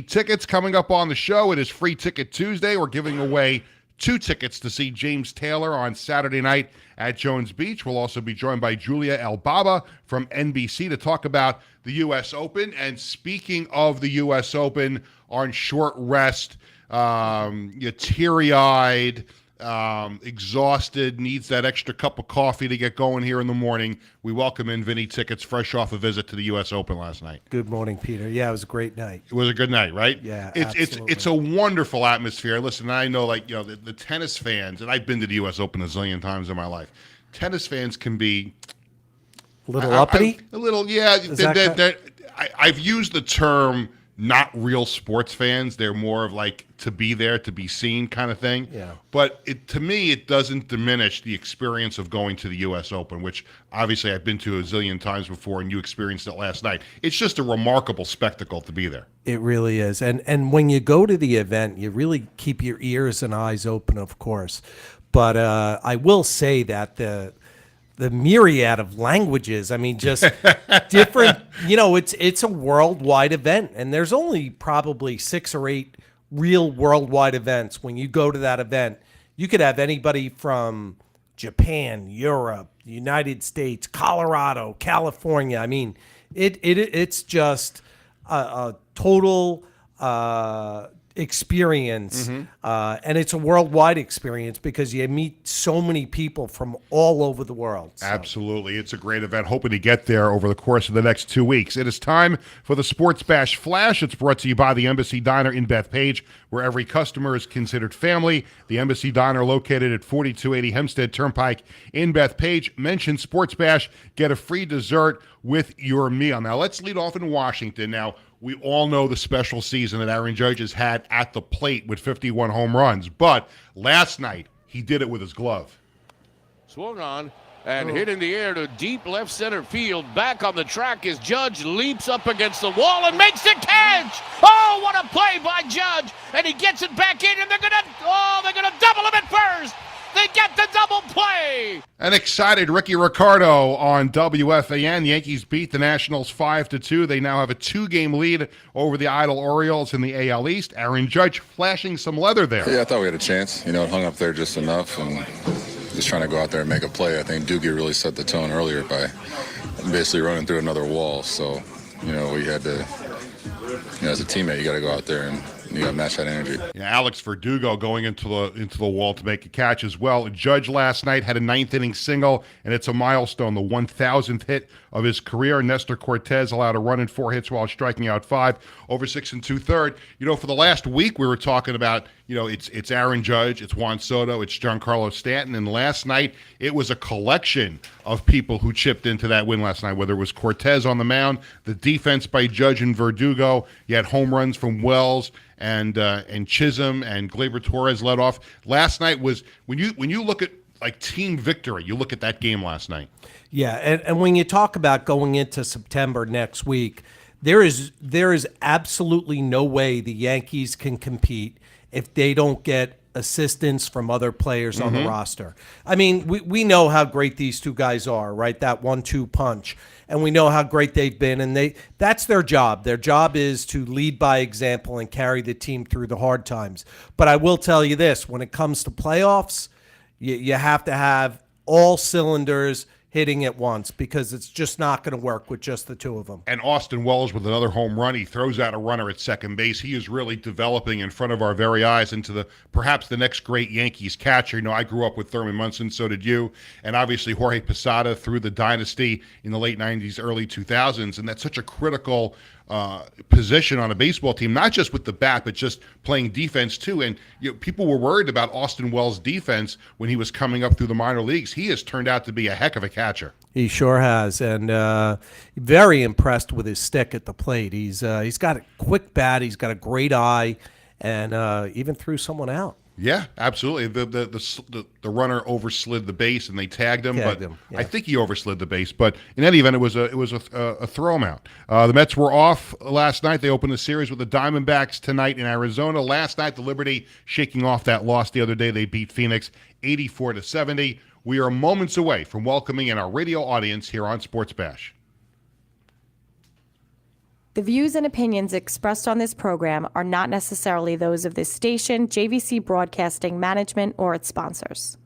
Tickets coming up on the show. It is Free Ticket Tuesday. We're giving away 2 tickets to see James Taylor on Saturday night at Jones Beach. We'll also be joined by Julia Elbaba from NBC to talk about the U.S. Open. And speaking of the U.S. Open, on short rest, you're teary-eyed, exhausted, needs that extra cup of coffee to get going here in the morning. We welcome in Vinny Tickets, fresh off a visit to the U.S. Open last night. Good morning, Peter. Yeah, it was a great night. It was a good night, right? Yeah, absolutely. It's a wonderful atmosphere. Listen, I know, the tennis fans, and I've been to the U.S. Open a zillion times in my life. Tennis fans can be a little uppity. A little, yeah. I've used the term not real sports fans. They're more of like to be there, to be seen kind of thing. Yeah. But to me, it doesn't diminish the experience of going to the U.S. Open, which obviously I've been to a zillion times before, and you experienced it last night. It's just a remarkable spectacle to be there. It really is. And when you go to the event, you really keep your ears and eyes open, of course. But I will say that the myriad of languages, I mean, just different, it's a worldwide event, and there's only probably 6 or 8 real worldwide events. When you go to that event, you could have anybody from Japan, Europe, the United States, Colorado, California. I mean, it's just a total experience, and it's a worldwide experience because you meet so many people from all over the world. So. Absolutely. It's a great event. Hoping to get there over the course of the next 2 weeks. It is time for the Sports Bash Flash. It's brought to you by the Embassy Diner in Bethpage, where every customer is considered family. The Embassy Diner, located at 4280 Hempstead Turnpike in Bethpage. Mention Sports Bash, get a free dessert with your meal. Now, let's lead off in Washington. Now, we all know the special season that Aaron Judge has had at the plate with 51 home runs. But last night, he did it with his glove. Swung on and hit in the air to deep left center field. Back on the track as Judge leaps up against the wall and makes the catch. Oh, what a play by Judge. And he gets it back in, and they're gonna double him at first. They get the double play. An excited Ricky Ricardo on WFAN. The Yankees beat the Nationals 5-2. They now have a 2-game lead over the idle Orioles in the AL East. Aaron Judge flashing some leather there. Yeah, I thought we had a chance. It hung up there just enough, and just trying to go out there and make a play. I think Doogie really set the tone earlier by basically running through another wall. So, we had to, as a teammate, you got to go out there and you got to match that energy. Yeah, Alex Verdugo going into the wall to make a catch as well. Judge last night had a 9th-inning single, and it's a milestone, the 1,000th hit of his career. Nestor Cortez allowed a run and 4 hits while striking out 5 over 6 2/3. For the last week we were talking about, it's Aaron Judge, it's Juan Soto, it's Giancarlo Stanton, and last night it was a collection of people who chipped into that win last night, whether it was Cortez on the mound, the defense by Judge and Verdugo. You had home runs from Wells and Chisholm, and Gleyber Torres led off. Last night was, when you look at like team victory, you look at that game last night. Yeah, and when you talk about going into September next week, there is absolutely no way the Yankees can compete if they don't get assistance from other players on the roster. I mean, we know how great these two guys are, right? That 1-2 punch. And we know how great they've been, and that's their job. Their job is to lead by example and carry the team through the hard times. But I will tell you this, when it comes to playoffs, you have to have all cylinders hitting at once, because it's just not going to work with just the two of them. And Austin Wells with another home run. He throws out a runner at second base. He is really developing in front of our very eyes into perhaps the next great Yankees catcher. I grew up with Thurman Munson, so did you. And obviously Jorge Posada through the dynasty in the late 90s, early 2000s. And that's such a critical position on a baseball team, not just with the bat, but just playing defense too. And people were worried about Austin Wells' defense when he was coming up through the minor leagues. He has turned out to be a heck of a catcher. He sure has, and very impressed with his stick at the plate. He's got a quick bat. He's got a great eye, and even threw someone out. Yeah, absolutely. The runner overslid the base and they tagged him, Yeah. I think he overslid the base. But in any event, it was a throw him out. The Mets were off last night. They opened the series with the Diamondbacks tonight in Arizona. Last night, the Liberty shaking off that loss the other day. They beat Phoenix 84-70. We are moments away from welcoming in our radio audience here on Sports Bash. The views and opinions expressed on this program are not necessarily those of this station, JVC Broadcasting Management, or its sponsors.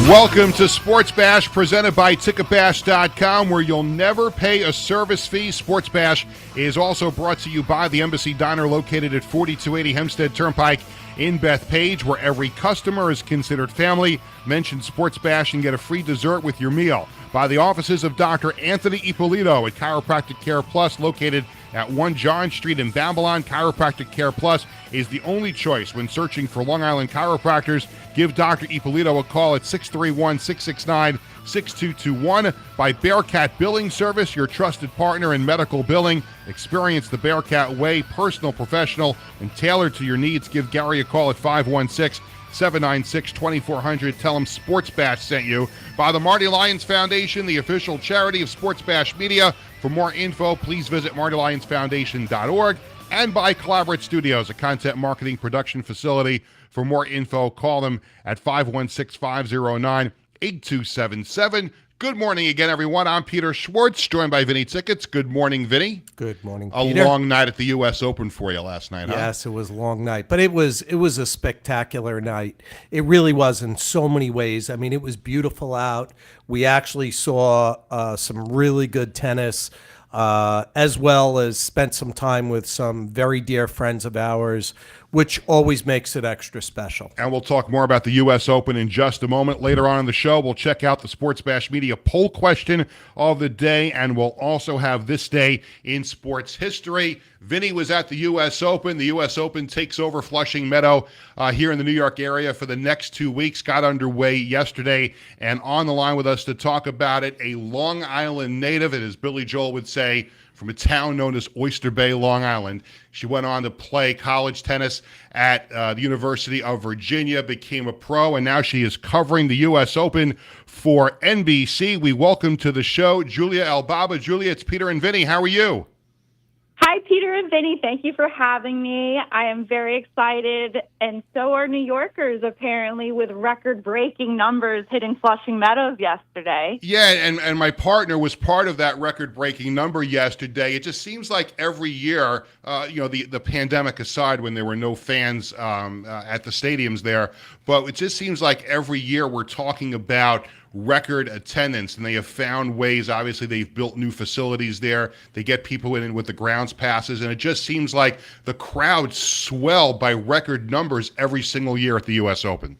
Welcome to Sports Bash, presented by Ticketbash.com, where you'll never pay a service fee. Sports Bash is also brought to you by the Embassy Diner, located at 4280 Hempstead Turnpike in Bethpage, where every customer is considered family. Mention Sports Bash and get a free dessert with your meal. By the offices of Dr. Anthony Ippolito at Chiropractic Care Plus, located at 1 John Street in Babylon. Chiropractic Care Plus is the only choice when searching for Long Island chiropractors. Give Dr. Ippolito a call at 631-669-6221. By Bearcat Billing Service, your trusted partner in medical billing. Experience the Bearcat way, personal, professional, and tailored to your needs. Give Gary a call at 516-796-2400. Tell him Sports Bash sent you. By the Marty Lyons Foundation, the official charity of Sports Bash Media. For more info, please visit martylionsfoundation.org. And by Collaborate Studios, a content marketing production facility. For more info, call them at 516-509-8277. Good morning again, everyone. I'm Peter Schwartz, joined by Vinny Tickets. Good morning, Vinny. Good morning, A Peter. long night at the U.S. Open for you last night, huh? Yes, it was a long night, but it was a spectacular night. It really was in so many ways. I mean, it was beautiful out. We actually saw some really good tennis, as well as spent some time with some very dear friends of ours, which always makes it extra special. And we'll talk more about the U.S. Open in just a moment. Later on in the show, we'll check out the Sports Bash Media poll question of the day, and we'll also have this day in sports history. Vinny was at the U.S. Open. The U.S. Open takes over Flushing Meadow here in the New York area for the next 2 weeks. Got underway yesterday, and on the line with us to talk about it, a Long Island native, and as Billy Joel would say, from a town known as Oyster Bay, Long Island. She went on to play college tennis at the University of Virginia, became a pro, and now she is covering the U.S. Open for NBC. We welcome to the show Julia Elbaba. Julia, it's Peter and Vinny. How are you? Hi, Peter and Vinny. Thank you for having me. I am very excited, and so are New Yorkers, apparently, with record-breaking numbers hitting Flushing Meadows yesterday. Yeah, and my partner was part of that record-breaking number yesterday. It just seems like every year, the pandemic aside, when there were no fans at the stadiums there, but it just seems like every year we're talking about record attendance, and they have found ways. Obviously, they've built new facilities there. They get people in with the grounds passes, and it just seems like the crowds swell by record numbers every single year at the U.S. Open.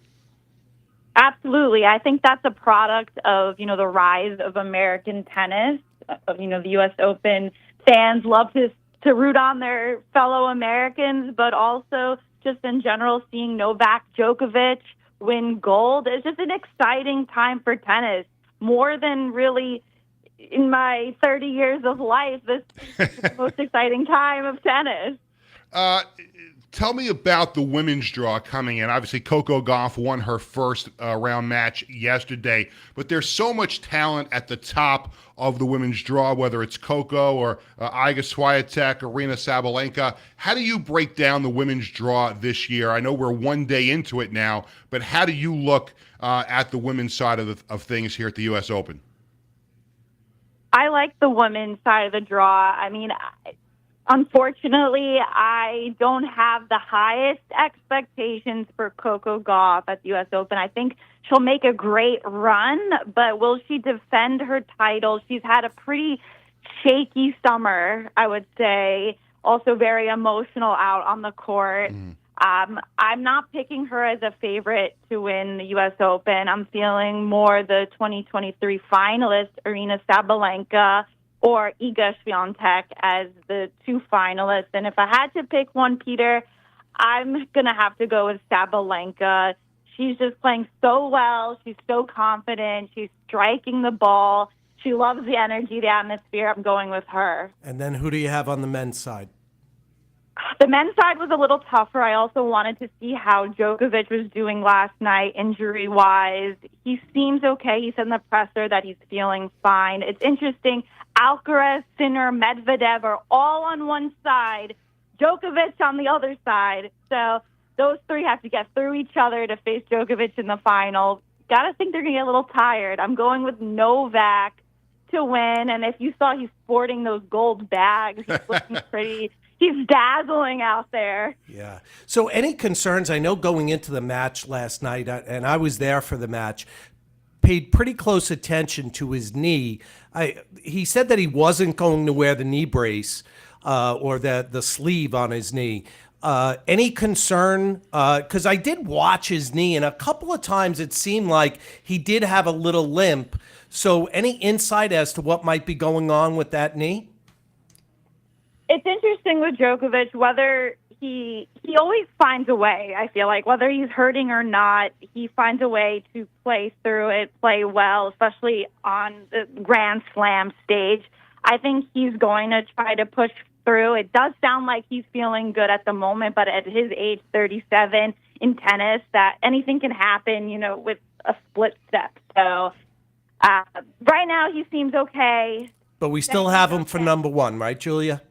Absolutely. I think that's a product of, the rise of American tennis. The U.S. Open fans love to root on their fellow Americans, but also just in general seeing Novak Djokovic win gold. It's just an exciting time for tennis, more than really in my 30 years of life. This is the most exciting time of tennis. Tell me about the women's draw coming in. Obviously, Coco Gauff won her first round match yesterday, but there's so much talent at the top of the women's draw, whether it's Coco or Iga Swiatek, Arina Sabalenka. How do you break down the women's draw this year? I know we're one day into it now, but how do you look at the women's side of things here at the U.S. Open? I like the women's side of the draw. I mean, unfortunately, I don't have the highest expectations for Coco Gauff at the U.S. Open. I think she'll make a great run, but will she defend her title? She's had a pretty shaky summer, I would say. Also very emotional out on the court. I'm not picking her as a favorite to win the U.S. Open. I'm feeling more the 2023 finalist, Arina Sabalenka, or Iga Swiatek as the two finalists. And if I had to pick one, Peter, I'm going to have to go with Sabalenka. She's just playing so well. She's so confident. She's striking the ball. She loves the energy, the atmosphere. I'm going with her. And then who do you have on the men's side? The men's side was a little tougher. I also wanted to see how Djokovic was doing last night injury-wise. He seems okay. He said in the presser that he's feeling fine. It's interesting. Alcaraz, Sinner, Medvedev are all on one side, Djokovic on the other side. So those three have to get through each other to face Djokovic in the final. Gotta think they're going to get a little tired. I'm going with Novak. to win. And if you saw, he's sporting those gold bags. He's looking pretty. He's dazzling out there. Yeah. So any concerns? I know going into the match last night, and I was there for the match, paid pretty close attention to his knee. He said that he wasn't going to wear the knee brace or the sleeve on his knee. Any concern? Because I did watch his knee, and a couple of times it seemed like he did have a little limp. So any insight as to what might be going on with that knee? It's interesting with Djokovic, whether he always finds a way, I feel like. Whether he's hurting or not, he finds a way to play through it, play well, especially on the Grand Slam stage. I think he's going to try to push through. It does sound like he's feeling good at the moment, but at his age, 37, in tennis, that anything can happen, with a split step. So right now he seems okay. But we still have him for number one, right, Julia?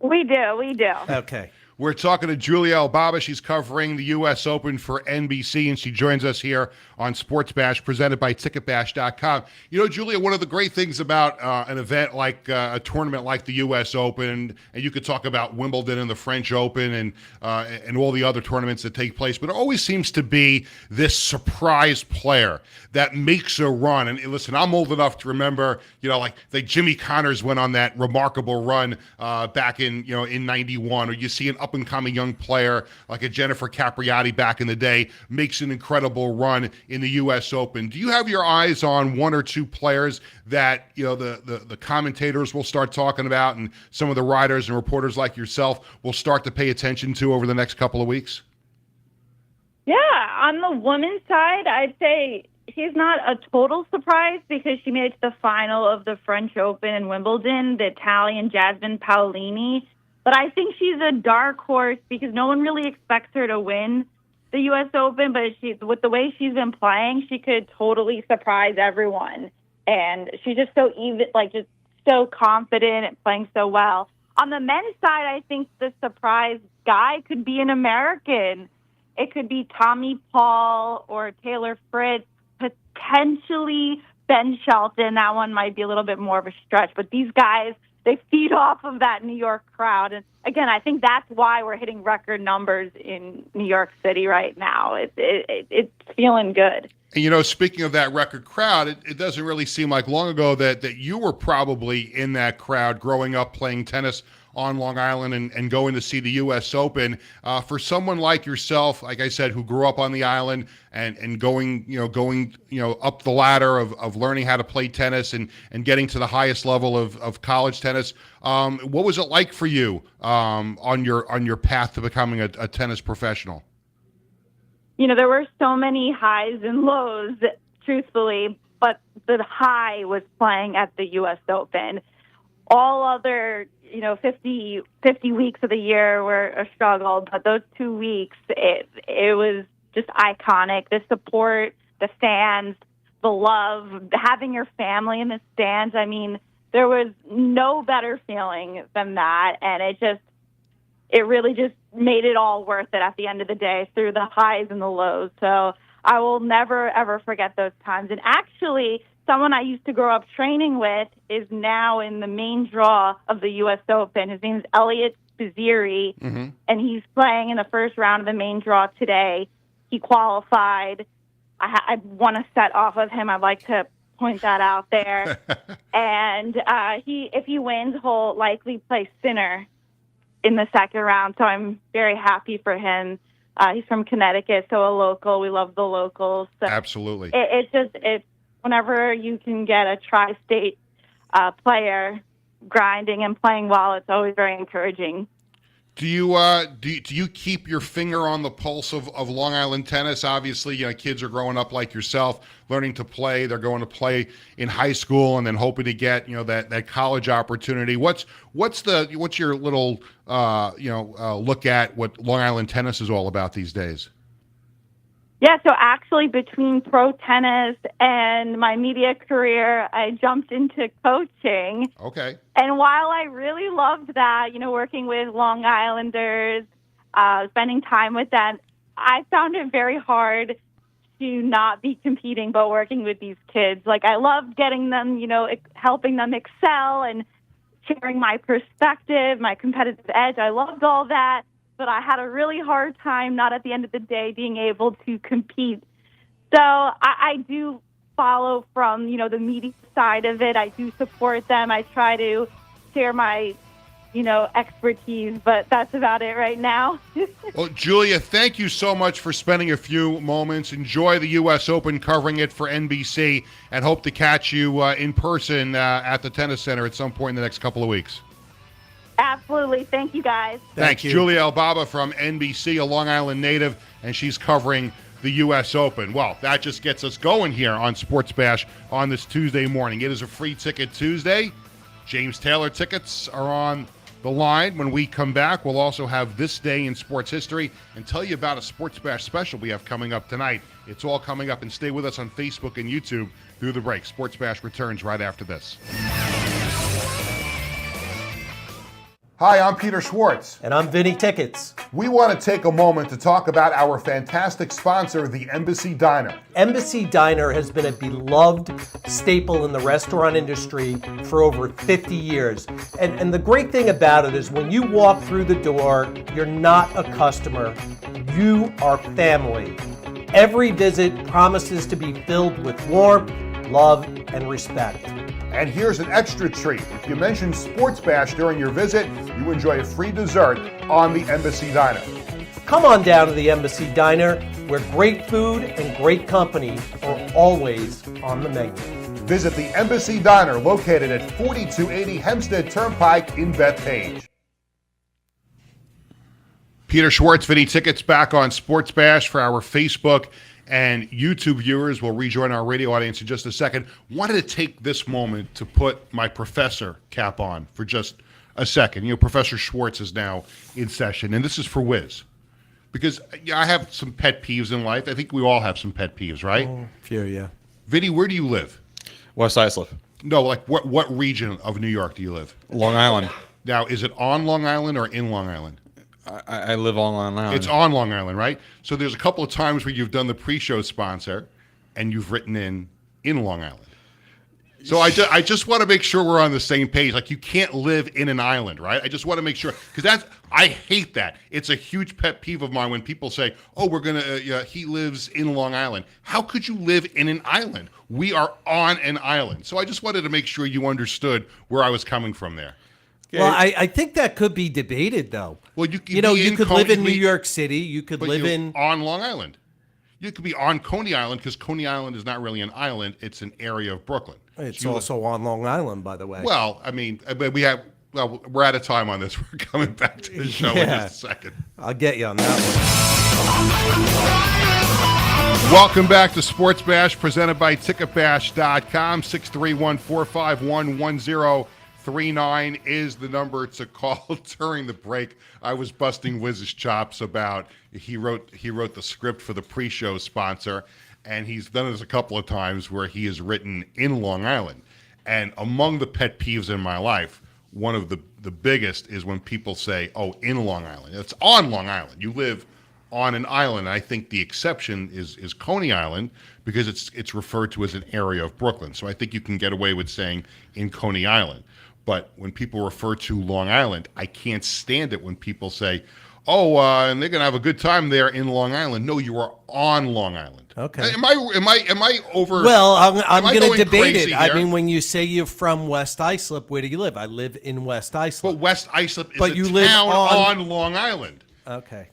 We do. Okay. We're talking to Julia Elbaba. She's covering the U.S. Open for NBC, and she joins us here on Sports Bash, presented by TicketBash.com. Julia, one of the great things about an event like a tournament like the U.S. Open, and you could talk about Wimbledon and the French Open and all the other tournaments that take place, but it always seems to be this surprise player that makes a run. And listen, I'm old enough to remember, like Jimmy Connors went on that remarkable run back in 91, or you see an up-and-coming young player like a Jennifer Capriati back in the day makes an incredible run in the U.S. Open. Do you have your eyes on one or two players that the commentators will start talking about, and some of the writers and reporters like yourself will start to pay attention to over the next couple of weeks? Yeah, on the women's side, I'd say she's not a total surprise because she made it to the final of the French Open in Wimbledon, the Italian Jasmine Paolini. But I think she's a dark horse because no one really expects her to win the U.S. Open. But with the way she's been playing, she could totally surprise everyone. And she's just so just so confident and playing so well. On the men's side, I think the surprise guy could be an American. It could be Tommy Paul or Taylor Fritz, potentially Ben Shelton. That one might be a little bit more of a stretch. But these guys, they feed off of that New York crowd. And again, I think that's why we're hitting record numbers in New York City right now. It's feeling good. And, speaking of that record crowd, it doesn't really seem like long ago that you were probably in that crowd growing up playing tennis on Long Island and going to see the U.S. Open. For someone like yourself, like I said, who grew up on the island and going up the ladder of learning how to play tennis and getting to the highest level of college tennis, what was it like for you on your path to becoming a tennis professional? There were so many highs and lows, truthfully, but the high was playing at the U.S. Open. All other 50 weeks of the year were a struggle, but those 2 weeks, it was just iconic. The support, the fans, the love, having your family in the stands. I mean, there was no better feeling than that, and it really just made it all worth it at the end of the day through the highs and the lows. So I will never, ever forget those times. And actually, someone I used to grow up training with is now in the main draw of the U.S. Open. His name is Elliot Baziri, and he's playing in the first round of the main draw today. He qualified. I won a set off of him. I'd like to point that out there. And if he wins, he'll likely play Sinner in the second round. So I'm very happy for him. He's from Connecticut, so a local. We love the locals. So Absolutely. It's whenever you can get a tri-state player grinding and playing well, it's always very encouraging. Do you keep your finger on the pulse of Long Island tennis? Obviously, kids are growing up like yourself, learning to play. They're going to play in high school and then hoping to get that college opportunity. What's your little look at what Long Island tennis is all about these days? Yeah, so actually between pro tennis and my media career, I jumped into coaching. Okay. And while I really loved that, working with Long Islanders, spending time with them, I found it very hard to not be competing but working with these kids. Like, I loved getting them, helping them excel and sharing my perspective, my competitive edge. I loved all that, but I had a really hard time, not at the end of the day, being able to compete. So I do follow from, the media side of it. I do support them. I try to share my, expertise, but that's about it right now. Well, Julia, thank you so much for spending a few moments. Enjoy the U.S. Open, covering it for NBC, and hope to catch you in person at the Tennis Center at some point in the next couple of weeks. Absolutely. Thank you, guys. Thanks. Julia Elbaba from NBC, a Long Island native, and she's covering the U.S. Open. Well, that just gets us going here on Sports Bash on this Tuesday morning. It is a free ticket Tuesday. James Taylor tickets are on the line. When we come back, we'll also have This Day in Sports History and tell you about a Sports Bash special we have coming up tonight. It's all coming up, and stay with us on Facebook and YouTube through the break. Sports Bash returns right after this. Hi, I'm Peter Schwartz. And I'm Vinny Tickets. We want to take a moment to talk about our fantastic sponsor, the Embassy Diner. Embassy Diner has been a beloved staple in the restaurant industry for over 50 years. And the great thing about it is when you walk through the door, you're not a customer, you are family. Every visit promises to be filled with warmth, love, and respect. And here's an extra treat. If you mention Sports Bash during your visit, you enjoy a free dessert on the Embassy Diner. Come on down to the Embassy Diner, where great food and great company are always on the menu. Visit the Embassy Diner, located at 4280 Hempstead Turnpike in Bethpage. Peter Schwartz, Vinny Tickets, back on Sports Bash for our Facebook and YouTube viewers. Will rejoin our radio audience in just a second. Wanted to take this moment to put my professor cap on for just a second. Professor Schwartz is now in session, and this is for Wiz. Because I have some pet peeves in life. I think we all have some pet peeves, right? Few, yeah. Vinny, where do you live? West Islip. No, like what region of New York do you live? Long Island. Now, is it on Long Island or in Long Island? I live on Long Island. It's on Long Island, right? So there's a couple of times where you've done the pre-show sponsor, and you've written in Long Island. So I just want to make sure we're on the same page. Like, you can't live in an island, right? I just want to make sure, because I hate that. It's a huge pet peeve of mine when people say, "Oh, he lives in Long Island." How could you live in an island? We are on an island. So I just wanted to make sure you understood where I was coming from there. Well, I think that could be debated, though. Well, you could live in New York City. You could live on Long Island. You could be on Coney Island, because Coney Island is not really an island; it's an area of Brooklyn. It's also on Long Island, by the way. Well, I mean, we're out of time on this. We're coming back to the show in just a second. I'll get you on that one. Welcome back to Sports Bash, presented by TicketBash.com. 631-451-1039 is the number to call during the break. I was busting Wiz's chops about he wrote the script for the pre-show sponsor, and he's done this a couple of times where he has written in Long Island. And among the pet peeves in my life, one of the biggest is when people say, "Oh, in Long Island." It's on Long Island. You live on an island. I think the exception is Coney Island, because it's referred to as an area of Brooklyn. So I think you can get away with saying in Coney Island. But when people refer to Long Island, I can't stand it when people say, "Oh, and they're gonna have a good time there in Long Island." No, you are on Long Island. Okay. Am I over? Well, I'm going to debate it. Here? I mean, when you say you're from West Islip, where do you live? I live in West Islip. But West Islip is but you live town on Long Island. Okay.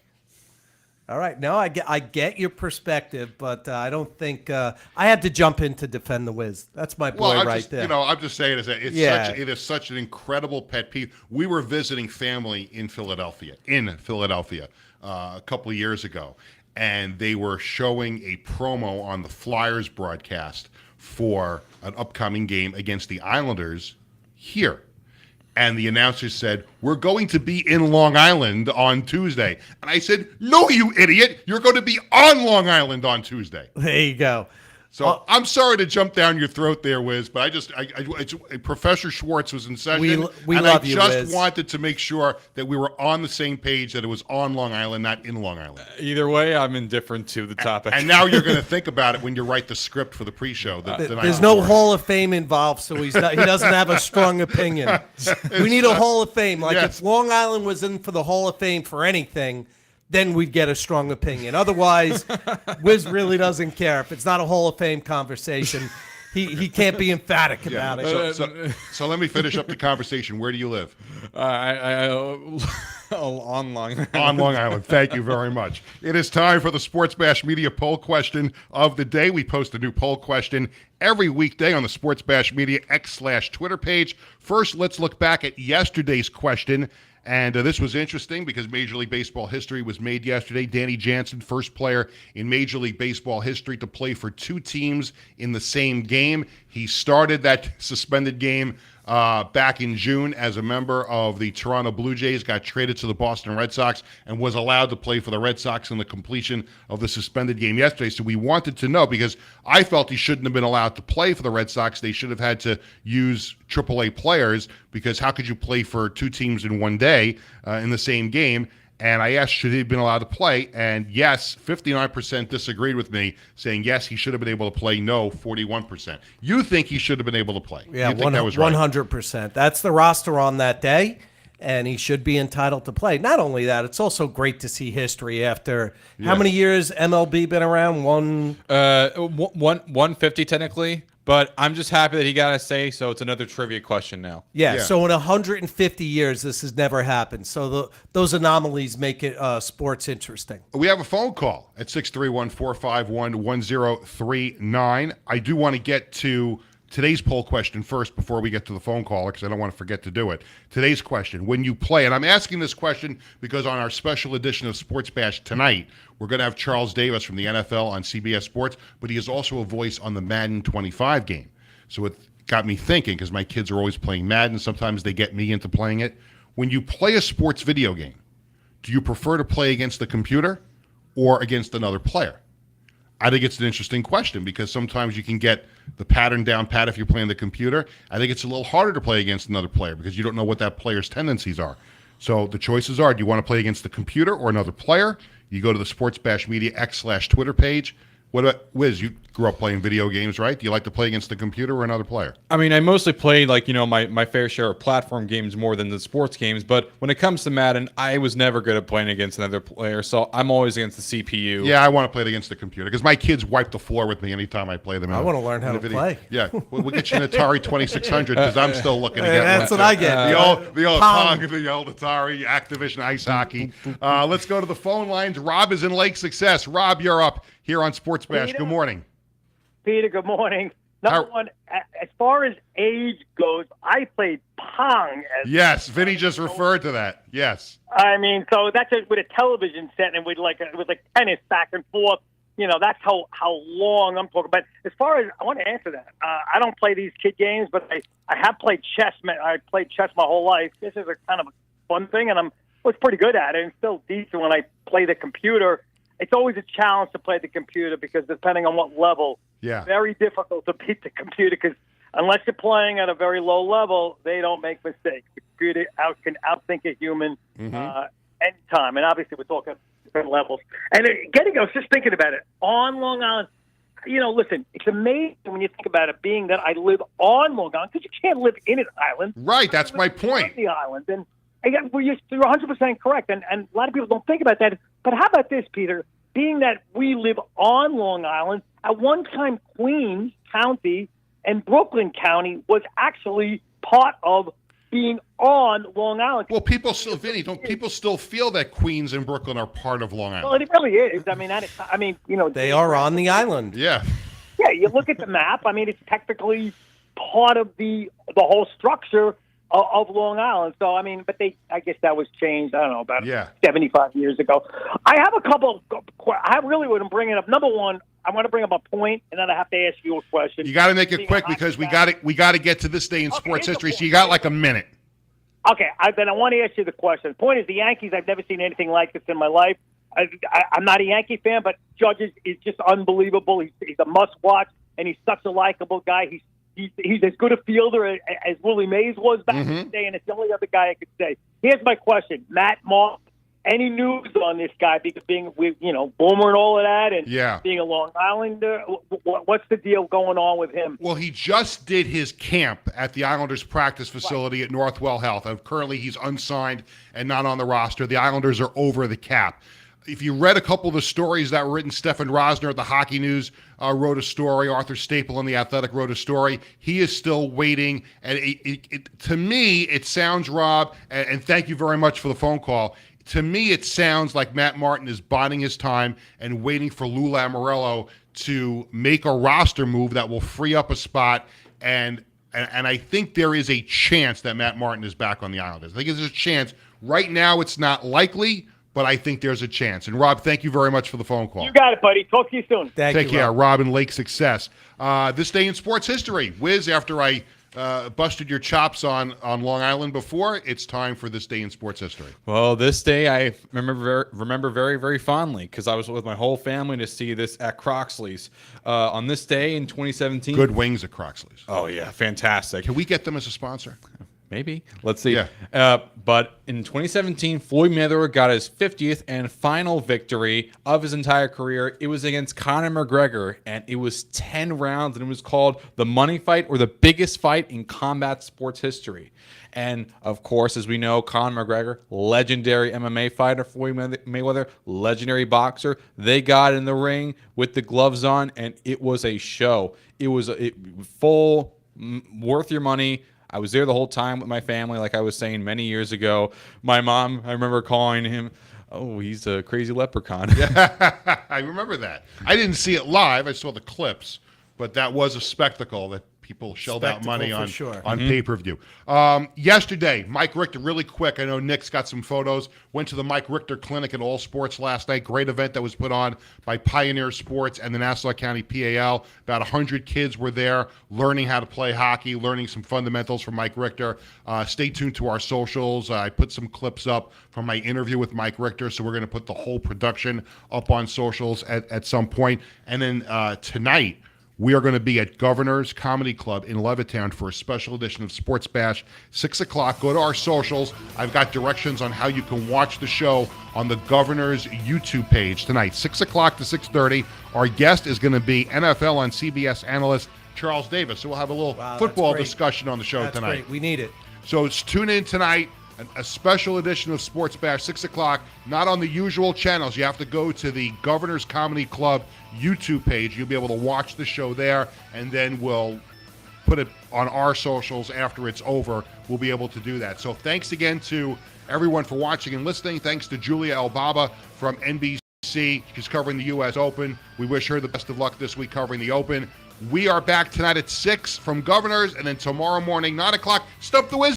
All right. No, I get your perspective, but I don't think I had to jump in to defend the Wiz. That's my boy there. I'm just saying it is such an incredible pet peeve. We were visiting family in Philadelphia, a couple of years ago, and they were showing a promo on the Flyers broadcast for an upcoming game against the Islanders here. And the announcer said, "We're going to be in Long Island on Tuesday." And I said, "No, you idiot. You're going to be on Long Island on Tuesday." There you go. So I'm sorry to jump down your throat there, Wiz, but Professor Schwartz was in session, we and love I you, just Wiz. wanted to make sure that we were on the same page, that it was on Long Island, not in Long Island. Either way, I'm indifferent to the topic. And now you're going to think about it when you write the script for the pre-show. There's no Hall of Fame involved, so he doesn't have a strong opinion. We need a Hall of Fame. Like yes. if Long Island was in for the Hall of Fame for anything, then we'd get a strong opinion. Otherwise, Wiz really doesn't care. If it's not a Hall of Fame conversation, he can't be emphatic about it. So let me finish up the conversation. Where do you live? On Long Island. On Long Island. Thank you very much. It is time for the Sports Bash Media poll question of the day. We post a new poll question every weekday on the Sports Bash Media X/Twitter page. First, let's look back at yesterday's question. And this was interesting because Major League Baseball history was made yesterday. Danny Jansen, first player in Major League Baseball history to play for two teams in the same game. He started that suspended game back in June as a member of the Toronto Blue Jays, got traded to the Boston Red Sox, and was allowed to play for the Red Sox in the completion of the suspended game yesterday. So we wanted to know, because I felt he shouldn't have been allowed to play for the Red Sox. They should have had to use AAA players, because how could you play for two teams in one day in the same game? And I asked, should he have been allowed to play? And yes, 59% disagreed with me, saying yes, he should have been able to play. No, 41%. You think he should have been able to play? Yeah, you think that was right? 100%. That's the roster on that day, and he should be entitled to play. Not only that, it's also great to see history after how many years MLB been around? 150 technically. But I'm just happy that he got a say, so it's another trivia question now. Yeah, so in 150 years, this has never happened. So those anomalies make it sports interesting. We have a phone call at 631-451-1039. I do want to get to today's poll question first before we get to the phone caller, because I don't want to forget to do it. Today's question, when you play, and I'm asking this question because on our special edition of Sports Bash tonight, we're going to have Charles Davis from the NFL on CBS Sports, but he is also a voice on the Madden 25 game. So it got me thinking, because my kids are always playing Madden. Sometimes they get me into playing it. When you play a sports video game, do you prefer to play against the computer or against another player? I think it's an interesting question, because sometimes you can get the pattern down pat if you're playing the computer. I think it's a little harder to play against another player because you don't know what that player's tendencies are. So the choices are, do you want to play against the computer or another player? You go to the Sports Bash Media X/Twitter page. What about, Wiz, you grew up playing video games, right? Do you like to play against the computer or another player? I mean, I mostly play, my fair share of platform games more than the sports games. But when it comes to Madden, I was never good at playing against another player. So I'm always against the CPU. Yeah, I want to play it against the computer because my kids wipe the floor with me anytime I play them. I want to learn how to play. Yeah, we'll get you an Atari 2600 because I'm still looking to get that's one. what I get. The old Pong. Pong, the old Atari, Activision Ice Hockey. Let's go to the phone lines. Rob is in Lake Success. Rob, you're up here on Sports Bash. Peter? Good morning. Peter, good morning. Number one, as far as age goes, I played Pong. Yes, Vinny just referred to that. Yes. I mean, so that's with a television set and with like tennis back and forth. You know, that's how long I'm talking. But as far as I want to answer that, I don't play these kid games, but I have played chess. I played chess my whole life. This is a kind of a fun thing, and I was pretty good at it, and still decent when I play the computer. It's always a challenge to play the computer because depending on what level, very difficult to beat the computer because unless you're playing at a very low level, they don't make mistakes. The computer can outthink a human anytime. And obviously we're talking different levels. And I was just thinking about it. On Long Island, you know, listen, it's amazing when you think about it being that I live on Long Island because you can't live in an island. Right, that's my point. The island. And again, you're 100% correct. And a lot of people don't think about that. But how about this, Peter? Being that we live on Long Island, at one time Queens County and Brooklyn County was actually part of being on Long Island. Well, people still, Vinny, don't people still feel that Queens and Brooklyn are part of Long Island? Well, it really is. I mean, you know, they are on the island. Yeah. Yeah, you look at the map. I mean, it's technically part of the whole structure of Long Island. So, I mean, but I guess that was changed, I don't know, about 75 years ago. I have a couple, I really wouldn't bring it up. Number one, I want to bring up a point, and then I have to ask you a question. You got to make it quick because we got to get to this day in sports history, so you got like a minute. Okay, then I want to ask you the question. The point is the Yankees, I've never seen anything like this in my life. I'm not a Yankee fan, but Judge is just unbelievable. He's a must-watch. and he's such a likable guy. He's as good a fielder as Willie Mays was back in the day, and it's the only other guy I could say. Here's my question, Matt Moss. Any news on this guy? Because being, Boomer and all of that, and being a Long Islander, what's the deal going on with him? Well, he just did his camp at the Islanders practice facility at Northwell Health. Currently, he's unsigned and not on the roster. The Islanders are over the cap. If you read a couple of the stories that were written, Stefan Rosner at the Hockey News wrote a story. Arthur Staple in The Athletic wrote a story. He is still waiting. And to me, it sounds, Rob, and thank you very much for the phone call. To me, it sounds like Matt Martin is biding his time and waiting for Lou Lamoriello to make a roster move that will free up a spot. And I think there is a chance that Matt Martin is back on the Islanders. I think there's a chance. Right now, it's not likely, but I think there's a chance. And, Rob, thank you very much for the phone call. You got it, buddy. Talk to you soon. Take care, Rob, and Lake Success. This day in sports history. Wiz, after I busted your chops on Long Island before, it's time for this day in sports history. Well, this day I remember very, very fondly because I was with my whole family to see this at Croxley's. On this day in 2017. Good wings at Croxley's. Oh, yeah. Fantastic. Can we get them as a sponsor? Maybe. Let's see. Yeah. But in 2017, Floyd Mayweather got his 50th and final victory of his entire career. It was against Conor McGregor, and it was 10 rounds, and it was called the money fight, or the biggest fight in combat sports history. And, of course, as we know, Conor McGregor, legendary MMA fighter, Floyd Mayweather, legendary boxer. They got in the ring with the gloves on, and it was a show. It was full, worth your money. I was there the whole time with my family, like I was saying many years ago. My mom, I remember calling him, oh, he's a crazy leprechaun. Yeah, I remember that. I didn't see it live. I saw the clips, but that was a spectacle that people shelled out money on pay-per-view. Yesterday, Mike Richter, really quick, I know Nick's got some photos, went to the Mike Richter Clinic at All Sports last night. Great event that was put on by Pioneer Sports and the Nassau County PAL. About 100 kids were there learning how to play hockey, learning some fundamentals from Mike Richter. Stay tuned to our socials. I put some clips up from my interview with Mike Richter, so we're going to put the whole production up on socials at some point. And then tonight, we are going to be at Governor's Comedy Club in Levittown for a special edition of Sports Bash, 6 o'clock. Go to our socials. I've got directions on how you can watch the show on the Governor's YouTube page tonight, 6 o'clock to 6:30. Our guest is going to be NFL on CBS analyst Charles Davis. So we'll have a little football discussion on the show tonight. Great. We need it. So tune in tonight. A special edition of Sports Bash, 6 o'clock, not on the usual channels. You have to go to the Governor's Comedy Club YouTube page. You'll be able to watch the show there, and then we'll put it on our socials after it's over. We'll be able to do that. So thanks again to everyone for watching and listening. Thanks to Julia Elbaba from NBC. She's covering the U.S. Open. We wish her the best of luck this week covering the Open. We are back tonight at 6 from Governor's, and then tomorrow morning, 9 o'clock, Stump the Wiz.